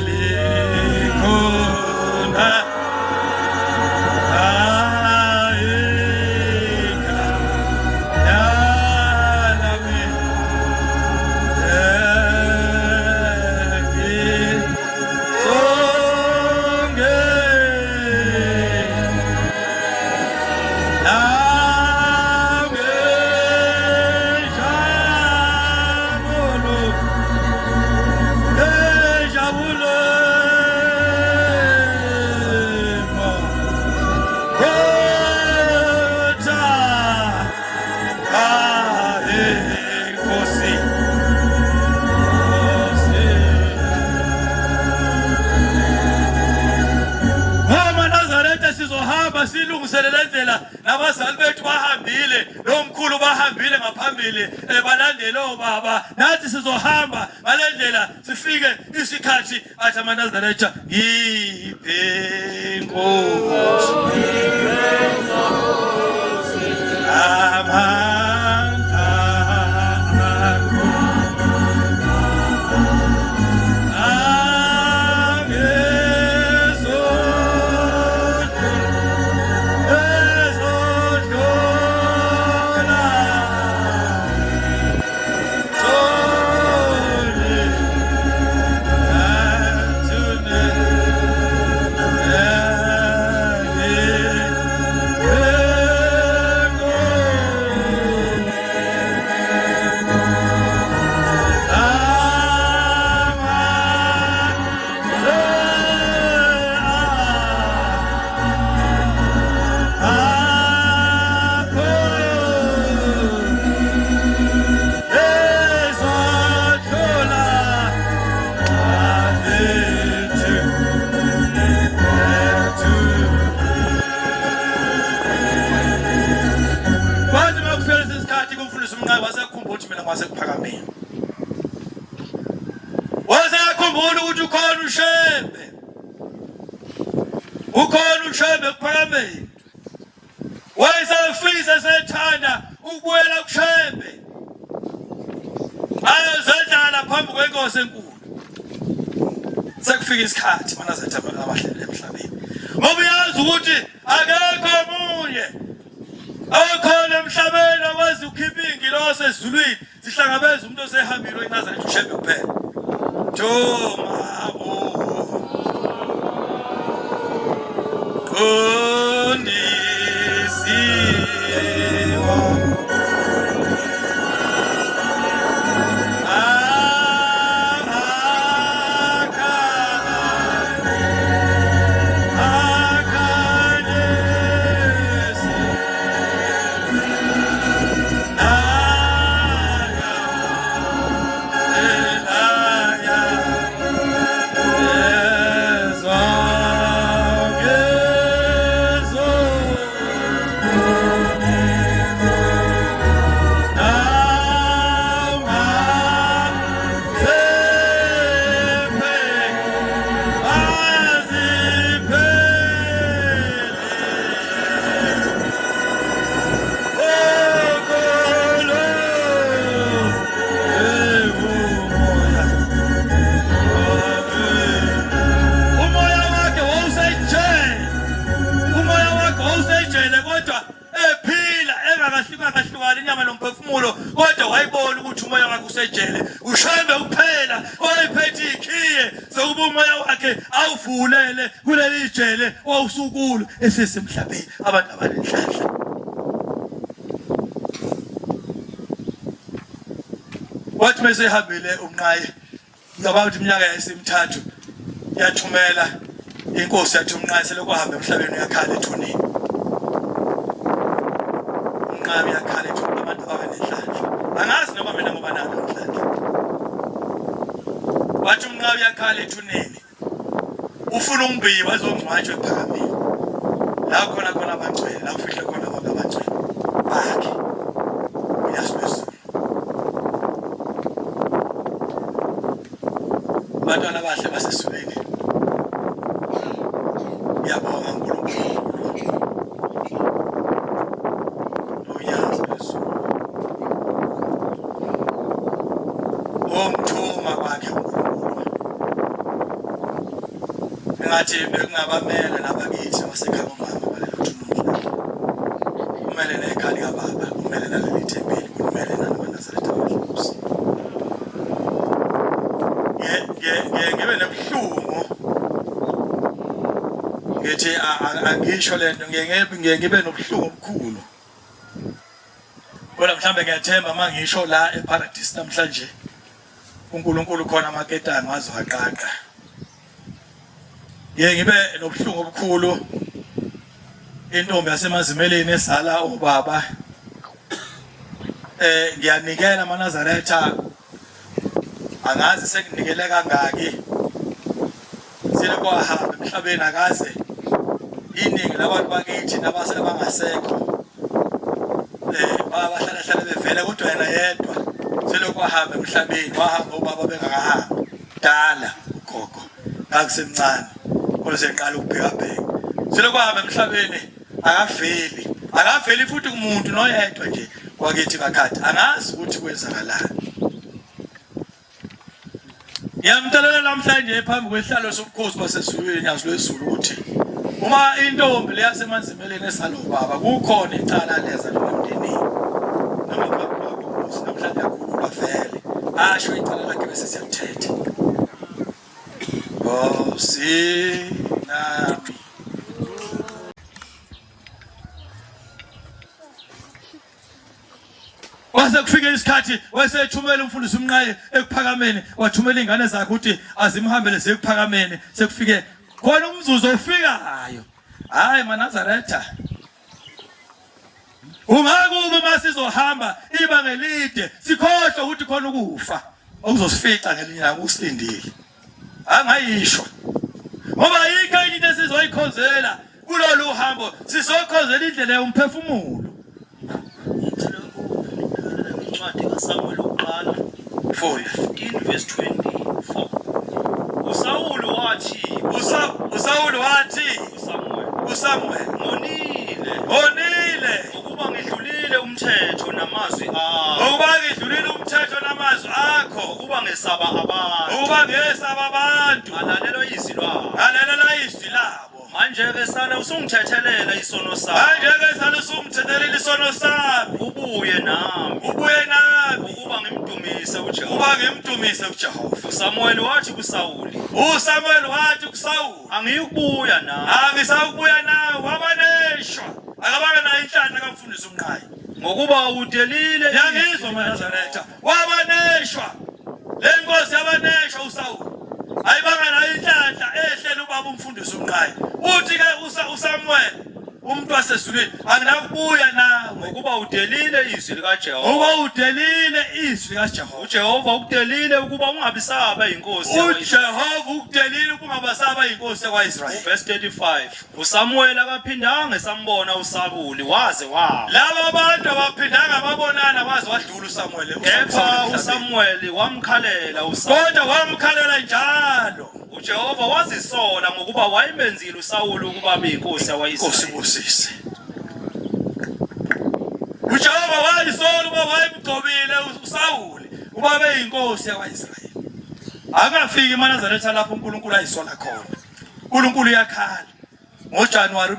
silungiselela indlela nabazali bethu bahambile lo mkhulu bahambile ngaphambili balandele obaba nathi sizohamba ngalendlela sifike isikhathi athi amantombazane ngiphe inkosi wasekuphakameni waseyakhumbula ukuthi ukhona ushembe kuphakameni wayesefisa sethanda ukubuyela kushembe ayozendlala phambi kwenkosi enkulu sekufika isikhathi mana zethemba abahleli emhlabeni ngoba uyazi ukuthi akekho omunye akhona emhlabeni akwazi ukhipha ingilosi ezulwini sihlangabeza umuntu osehambile eNazaretha ushembe kuphela Jomabo kodwa wayibona ukuthi umoya wakhe usejele ushembe kuphela wayephethe ikhiye sokuba umoya wakhe awuvulele kuleli jele owusukulo esesemhlabeni abantu abanenhlanhla wathi mesehambile uMnqayi ngicabanga ukuthi iminyaka yayisemthathu yathumela inkosi yathi uMnqayi selokhu hamba emhlabeni uyakhala ethuneni uMnqayi yakhala ethuneni abantu abanenhlanhla angazi noma mina ngoba nalo enhlanhla wathi uMnqayi yakhala ethuneni ufuna umbiyi bazongcwatshwa ephakameni la khona abangcwele la kufihle khona abantu abangcwele bakhe uyasibese abantwana abahle basesulwini ngiyabonga uNkulunkulu uyazi bezulu omthuma kwakhe uNkulunkulu engathi bekungabamele nabakithi basekhaya omama balelo thunumhla kumele nekhali kababa kumele naleli thempeli kumele nanamanazareta abadluzi ngibe nebuhlungu ngithi angisho lento ngibe nobuhlungu obukhulu kodwa mhlambe ngiyathemba mangisho la eparadise namhlanje uNkulunkulu khona amaketani wazwaqaqa ngibe nobuhlungu obukhulu intombi yasemazimeleni esala obaba ngiyanikela amanazareta angazi sekunikele kangaki siloko ahamba emhlabeni akaze iningi labantu bakithi nabasebangasekho bahlala bevela kodwa yena yedwa selokhu wahamba emhlabeni wahamba ubaba bengakahambi dala ugogo akusemncane kodwa seqala ukubhekabheka selokhu wahamba emhlabeni akaveli futhi kumuntu noyedwa nje wakithi bakhathi angazi ukuthi kwenzakalani. Ngiyamtalela namhlanje phambi kwehlalo sobukhosi basezulwini yazi lwezulu ukuthi uma intombi leyasemanzimeleni esalobaba kukhona icala leza lomndeni noma kwakho namhlanje akukhulu bavele asho icala lakhe bese siyathetha Sinami wase kufika isikhathi wasethumela umfundisi umnqaye ekuphakameni wathumela ingane zakhe ukuthi azimhambele sekuphakameni sekufike khona umzuzu ofikayo hayi maNazaretha ungakube masizohamba ibanga elide sikhohle ukuthi khona ukufa okuzosifica ngelinye usilindile angayishwa ngoba yikho into esizoyikhonzela kulolu hambo sizokhonzela indlela yomphefumulo. Incwadi kaSamuel uqala 15 verse 24 uSawuli wathi uSamuel ngonile ukuba ngidlulile umthetho namazwi akho ukuba ngesaba abantu alalelo izwi labo manje ke sana usungithethelela isono sami ubuye nami ukuba ngimdumise uJehova. uSamuel wathi kuSawuli angiyukubuya nawe wabaneshwa akabanga nayo inhlanhla kamfundisi umnqayi ngokuba udelile yangizwa maNazaretha wabaneshwa lenkosi yabaneshwa uSawuli ayibanga nayo inhlanhla ehlela ubaba umfundisi umnqayi uthi ke uSamuel umuntu wasezulwini anginakubuya nawe ngokuba udelile izwi likaJehova uJehova ukudelile ukuba ungabisaba inkosi yakwaIsrayeli. Verse 35 uSamuel akaphindanga esambona uSawuli waze wawa laba abantu abaphindanga babonana waze wadlula uSamuel kepha uSamuel wamkhalela kodwa wamkhalela njalo uJehova wazisola ngokuba wayemenzile uSawuli ukuba beyinkosi yakwaIsrayeli. uJehova wayisola ukuba wayemgcobile uSawuli ukuba beyinkosi yakwaIsrayeli. Akafiki maNazaretha lapho uNkulunkulu ayisola khona. uNkulunkulu uyakhala ngoJanuwari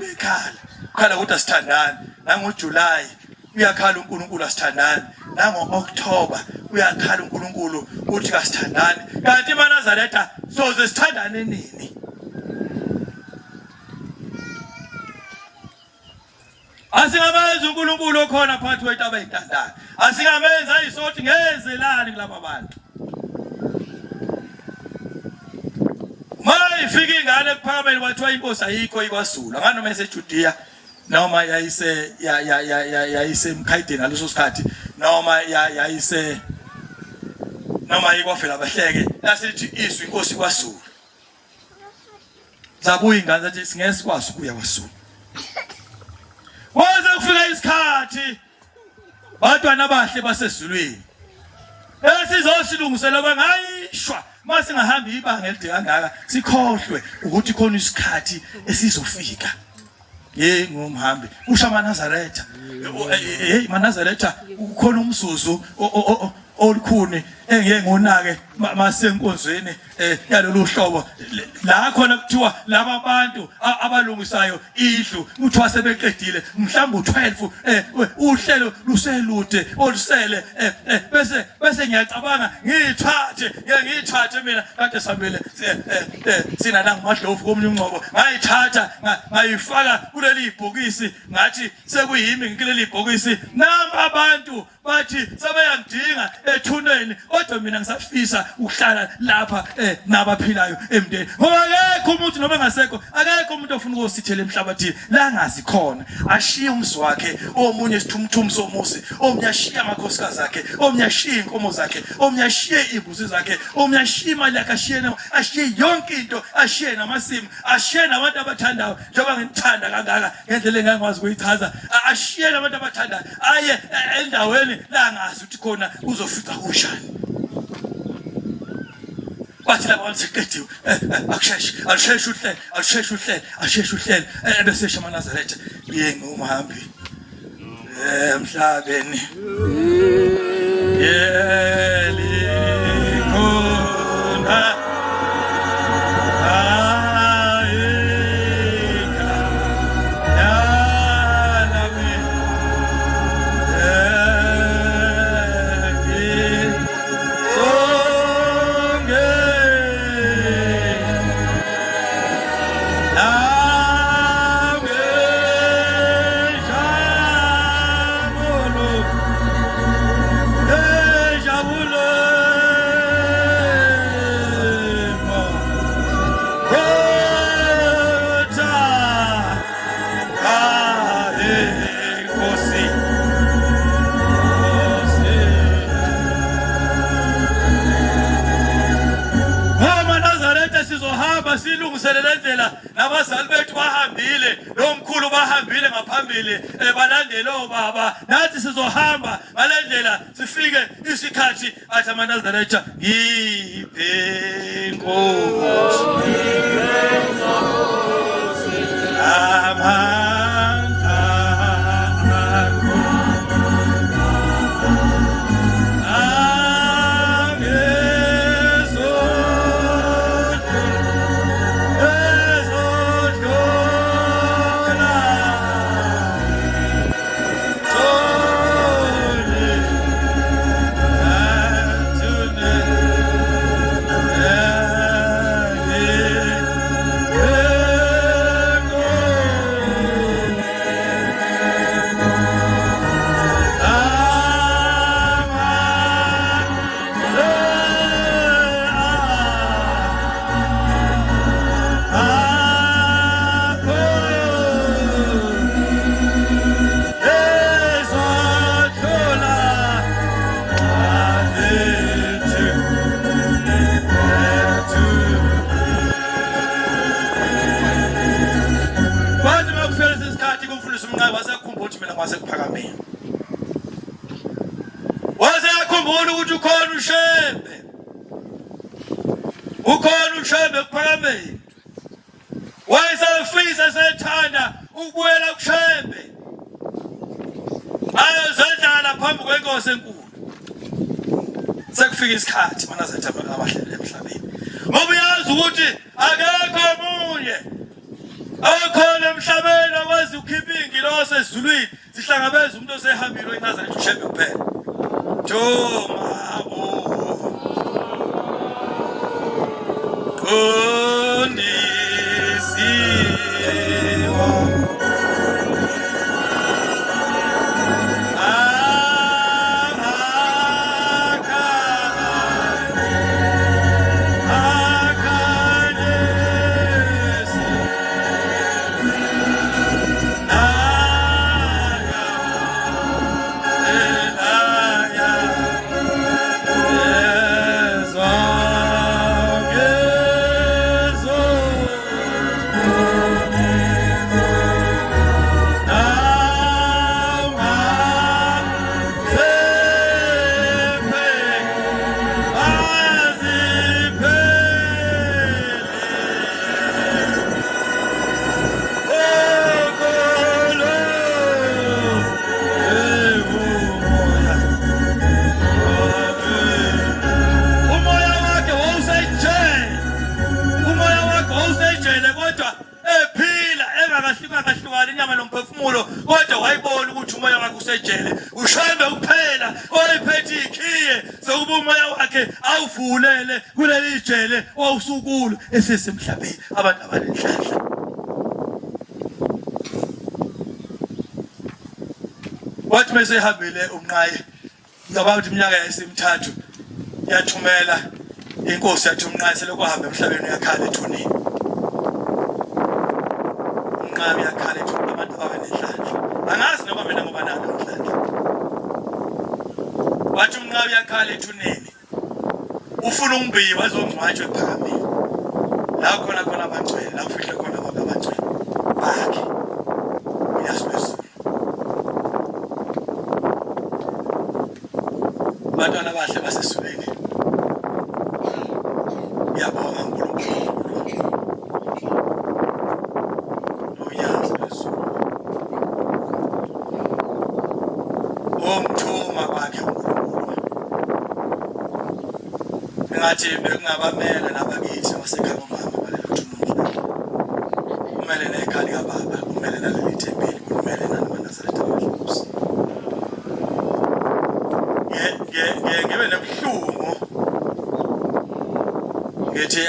ukhala ukuthi asithandane nangoJulayi uyakhala uNkulunkulu asithandane nangoOkthoba uyakhala uNkulunkulu uthi kasithandane kanti maNazaretha soze sithandane nini? Asingamenza uNkulunkulu okhona phakathi kwethu abayintandane. Asingamenza ayisothi ngezelani kulabo bantu. Mayifika ingane ekuphakameni kwathiwa inkosi ayikho ikwaZulu. Nganoma eseJudiya noma yayise emkhaideni ngaleso sikhathi noma yayise noma yikwavela bahleke lasithi izwi inkosi kwaZulu. Zabuya ingane zathi singeke sikwazi ukuya kwaZulu. Waze kufika isikhathi bantwana bahle basezulwini esizosilungisela bangayishwa masingahamba ibanga elide kangaka sikhohlwe ukuthi khona isikhathi esizofika. Ngumhambi usha maNazaretha maNazaretha ukhona umzuzu olukhuni engeke ngonake masenkonzweni yalolu hlobo la khona kuthiwa laba bantu abalungisayo idlu kuthiwa sebeqedile mhlawumbe u12 uhlelo luselude olusele bese ngiyacabanga ngiyithathe mina kade sambele sina la ngamadlovu komunye unqobo ngayithatha ngayifaka kuleli ibhokisi ngathi sekuyimi ngileli ibhokisi namba abantu bathi sebeyangidinga ethuneni kodwa mina ngisafisa ukuhlala lapha nabaphilayo emndeni ngoba akekho umuntu noma ngasekho akekho umuntu ofuna ukosithela emhlabathini la ngazi khona ashiye umzi wakhe omunye isithumthumu somusi omunye ashiye amakhosikazi akhe omunye ashiye inkomo zakhe omunye ashiye imbuzi zakhe omunye ashiye imali yakhe ashiye yonke into ashiye namasimu ashiye nabantu abathandayo njengoba ngithanda kangaka ngendlela engangikwazi ukuyichaza ashiye nabantu abathandayo aye endaweni la ngazi ukuthi khona uzofica kunjani bathi laba bantu seqediwe asheshe uhlele bese shama Nazaretha ngumhambi emhlabeni yelikhona nabazali bethu bahambile lomkhulu bahambile ngaphambili balandele obaba nathi sizohamba ngalendlela sifike isikhathi athi amaNazaretha ngiphe inkosi ukhona ushembe kuphakameni wayesafisa sethanda ukubuyela kushembe ayozendlala phambi kwenkosi enkulu sekufika isikhathi maNazaretha abahleli emhlabeni ngoba uyazi ukuthi akekho omunye okhona emhlabeni akwazi ukukhipha ingilosi ezulwini sihlangabeza umuntu osehambile iNazaretha ushembe kuphela kodwa wayibona ukuthi umoya wakhe usejele ushembe kuphela oyiphethe ikhiye sokuba umoya wakhe awuvulele kuleli jele owusukulo esesemhlabeni abantu abanenhlahla wathi mase ehambile umnqaye ngicabanga ukuthi iminyaka yayisemthathu yathumela inkosi yathi umnqayise lokuhamba emhlabeni uyakhala ethuneni umnqabi yakhala ethuneni abantu babe nenhlanhla angazi noma mina ngoba nalo inhlanhla wathi umnqabi yakhala ethuneni ufuna umbibi azongcwatshwa ephakameni la khona abangcwele la kufihle khona abantu abangcwele bakhe uyasibese abantwana abahle basesuleni ngiyabonga uNkulunkulu noyazi bezulu omthuma kwakhe uNkulunkulu engathi bekungabamela nabakithi basekhaya omama balelo thunumhla kumele nekhali kababa kumele naleli thempeli kumele nanamanazareta amadlozi ngibe nebuhlungu ngithi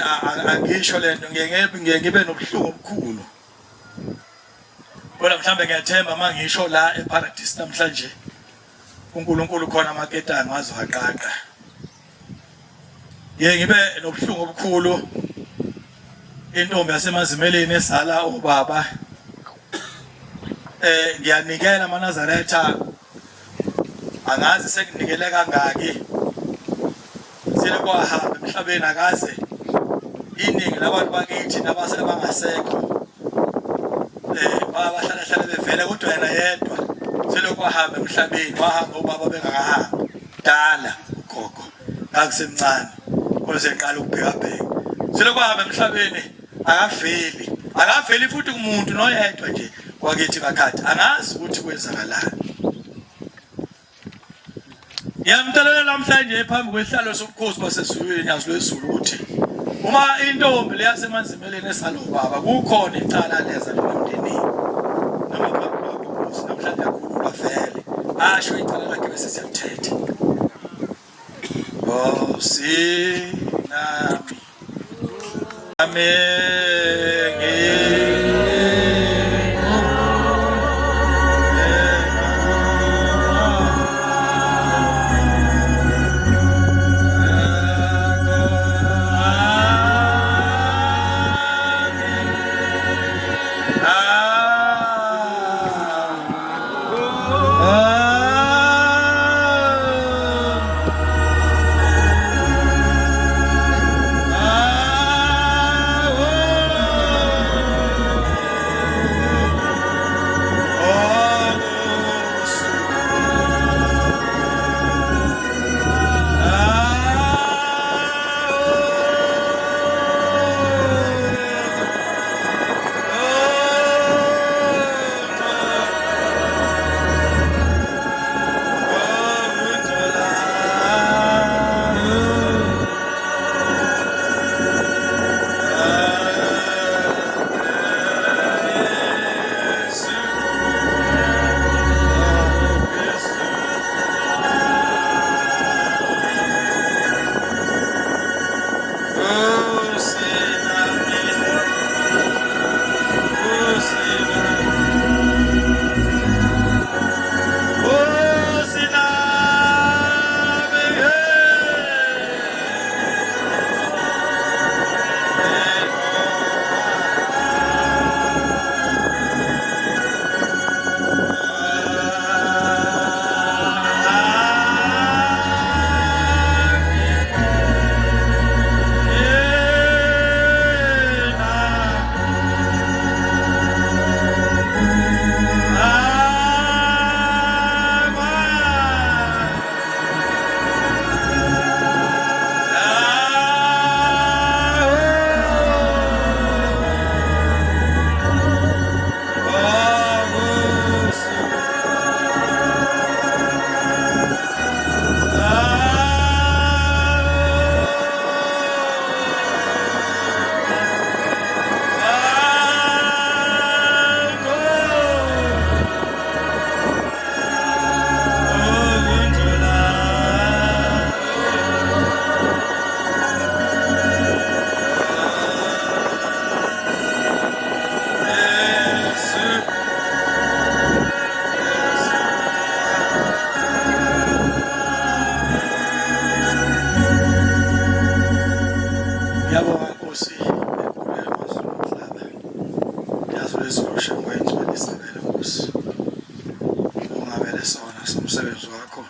angisho lento ngibe nobuhlungu obukhulu kodwa mhlambe ngiyathemba mangisho la eparadise namhlanje uNkulunkulu khona amaketani wazwaqaqa ngibe nobuhlungu obukhulu intombi yasemazimeleni esala obaba ngiyanikela amanazareta angazi sekunikele kangaki sile kwahamba emhlabeni akaze iningi labantu bakithi nabasele bangasekho bahlala bevele kodwa yena yedwa sile kwahamba emhlabeni wahamba ubaba bengakahambi dala ugogo akusemncane koseqala ukubhekabheka sile kwahamba emhlabeni akaveli futhi kumuntu noyedwa nje wakithi bakhathi angazi ukuthi kwenzakalani ngiyamtelela namhlanje phambi kwehlalo sobukhosi basezulwini yazulwezulu ukuthi uma intombi leyasemanzimeleni esalo baba kukhona icala leza lomndeni noma kwakho namhlanje akhululwa vele asho icala lakhe bese siyathetha sinami khona somsebenzi wakho